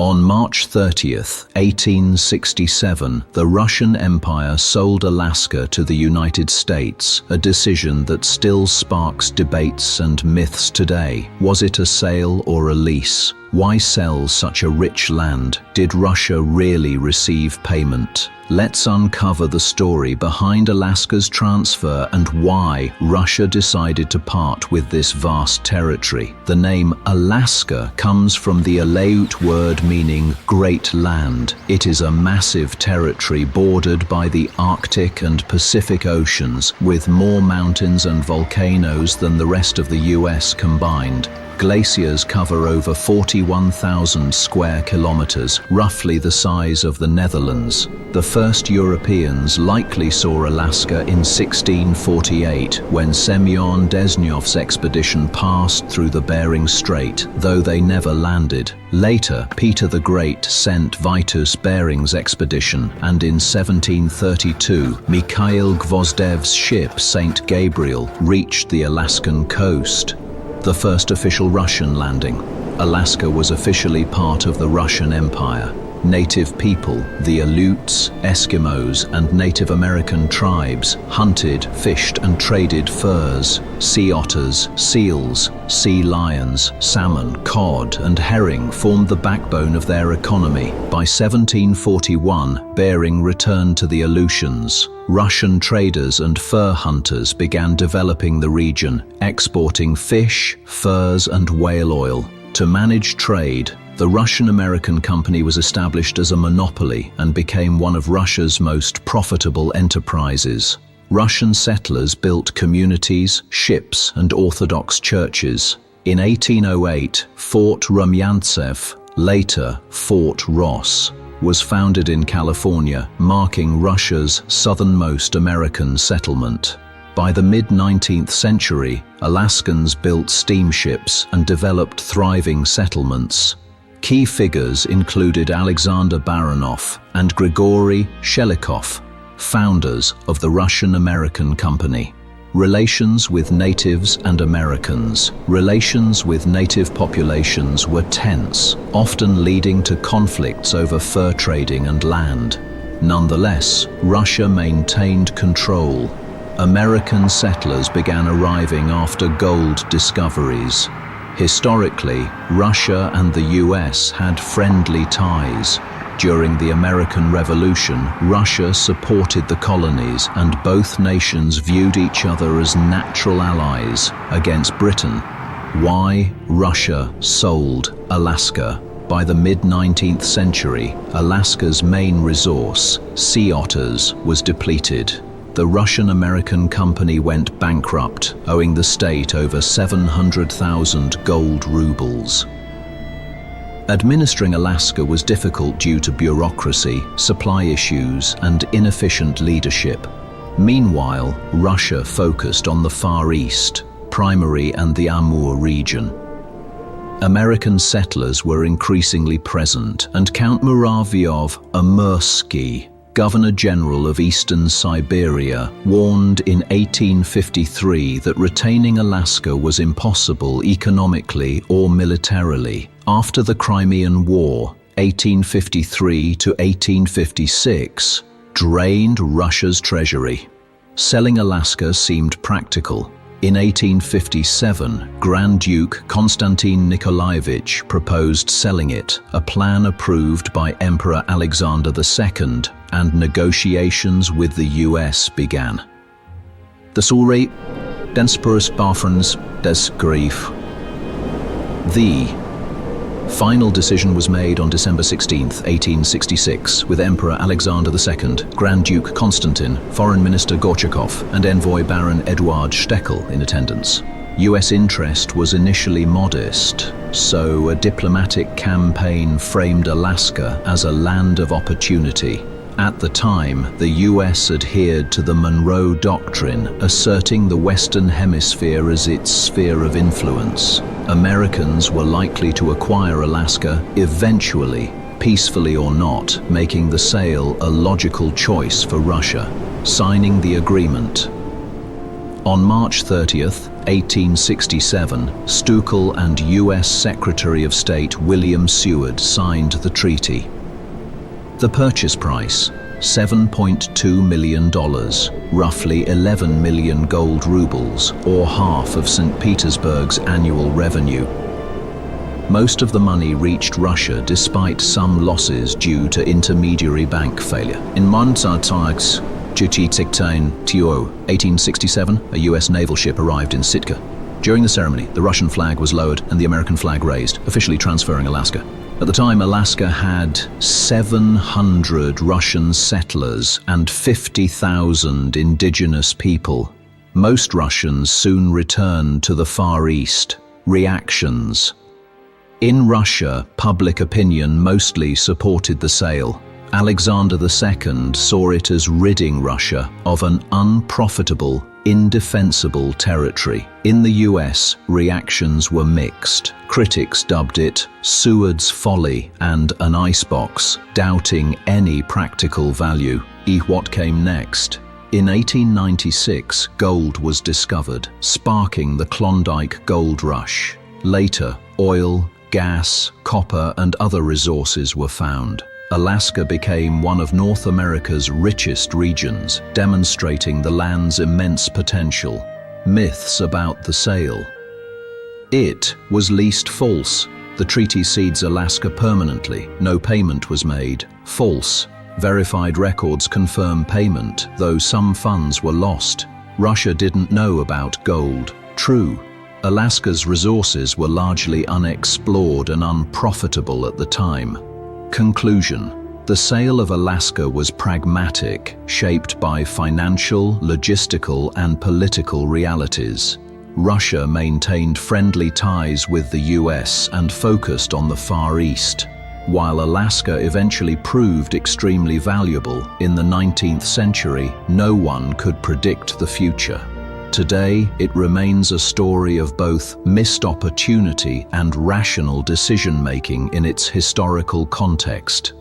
On March 30th, 1867, the Russian Empire sold Alaska to the United States, a decision that still sparks debates and myths today. Was it a sale or a lease? Why sell such a rich land? Did Russia really receive payment? Let's uncover the story behind Alaska's transfer and why Russia decided to part with this vast territory. The name Alaska comes from the Aleut word meaning great land. It is a massive territory bordered by the Arctic and Pacific Oceans, with more mountains and volcanoes than the rest of the US combined. Glaciers cover over 41,000 square kilometers, roughly the size of the Netherlands. The first Europeans likely saw Alaska in 1648, when Semyon Desnyov's expedition passed through the Bering Strait, though they never landed. Later, Peter the Great sent Vitus Bering's expedition, and in 1732, Mikhail Gvozdev's ship St. Gabriel reached the Alaskan coast. The first official Russian landing. Alaska was officially part of the Russian Empire. Native people, the Aleuts, Eskimos, and Native American tribes hunted, fished, and traded furs. Sea otters, seals, sea lions, salmon, cod, and herring formed the backbone of their economy. By 1741, Bering returned to the Aleutians. Russian traders and fur hunters began developing the region, exporting fish, furs, and whale oil. To manage trade, the Russian-American Company was established as a monopoly and became one of Russia's most profitable enterprises. Russian settlers built communities, ships, and Orthodox churches. In 1808, Fort Rumyantsev, later Fort Ross, was founded in California, marking Russia's southernmost American settlement. By the mid-19th century, Alaskans built steamships and developed thriving settlements. Key figures included Alexander Baranov and Grigory Shelikov, founders of the Russian-American Company. Relations with natives and Americans. Relations with native populations were tense, often leading to conflicts over fur trading and land. Nonetheless, Russia maintained control. American settlers began arriving after gold discoveries. Historically, Russia and the US had friendly ties. During the American Revolution, Russia supported the colonies, and both nations viewed each other as natural allies against Britain. Why Russia sold Alaska? By the mid-19th century, Alaska's main resource, sea otters, was depleted. The Russian-American Company went bankrupt, owing the state over 700,000 gold rubles. Administering Alaska was difficult due to bureaucracy, supply issues, and inefficient leadership. Meanwhile, Russia focused on the Far East, Primorye and the Amur region. American settlers were increasingly present, and Count Muravyov-Amursky, Governor-General of Eastern Siberia, warned in 1853 that retaining Alaska was impossible economically or militarily. After the Crimean War, 1853 to 1856, drained Russia's treasury. Selling Alaska seemed practical. In 1857, Grand Duke Konstantin Nikolaevich proposed selling it, a plan approved by Emperor Alexander II, and negotiations with the US began. The Seward, den Spurspafrens des Grief. The final decision was made on December 16, 1866, with Emperor Alexander II, Grand Duke Konstantin, Foreign Minister Gorchakov, and Envoy Baron Eduard Steckel in attendance. US interest was initially modest, so a diplomatic campaign framed Alaska as a land of opportunity. At the time, the US adhered to the Monroe Doctrine, asserting the Western Hemisphere as its sphere of influence. Americans were likely to acquire Alaska eventually, peacefully or not, making the sale a logical choice for Russia. Signing the agreement. On March 30th, 1867, Stukel and U.S. Secretary of State William Seward signed the treaty. The purchase price, $7.2 million, roughly 11 million gold rubles, or half of St. Petersburg's annual revenue. Most of the money reached Russia despite some losses due to intermediary bank failure. In Montsartags, 1867, a U.S. naval ship arrived in Sitka. During the ceremony, the Russian flag was lowered and the American flag raised, officially transferring Alaska. At the time, Alaska had 700 Russian settlers and 50,000 indigenous people. Most Russians soon returned to the Far East. Reactions. In Russia, public opinion mostly supported the sale. Alexander II saw it as ridding Russia of an unprofitable, indefensible territory. In the US, reactions were mixed. Critics dubbed it Seward's Folly and an icebox, doubting any practical value. What came next? In 1896, gold was discovered, sparking the Klondike Gold Rush. Later, oil, gas, copper, and other resources were found. Alaska became one of North America's richest regions, demonstrating the land's immense potential. Myths about the sale. It was leased. False. The treaty cedes Alaska permanently. No payment was made. False. Verified records confirm payment, though some funds were lost. Russia didn't know about gold. True. Alaska's resources were largely unexplored and unprofitable at the time. Conclusion. The sale of Alaska was pragmatic, shaped by financial, logistical, and political realities. Russia maintained friendly ties with the US and focused on the Far East. While Alaska eventually proved extremely valuable, in the 19th century, no one could predict the future. Today, it remains a story of both missed opportunity and rational decision-making in its historical context.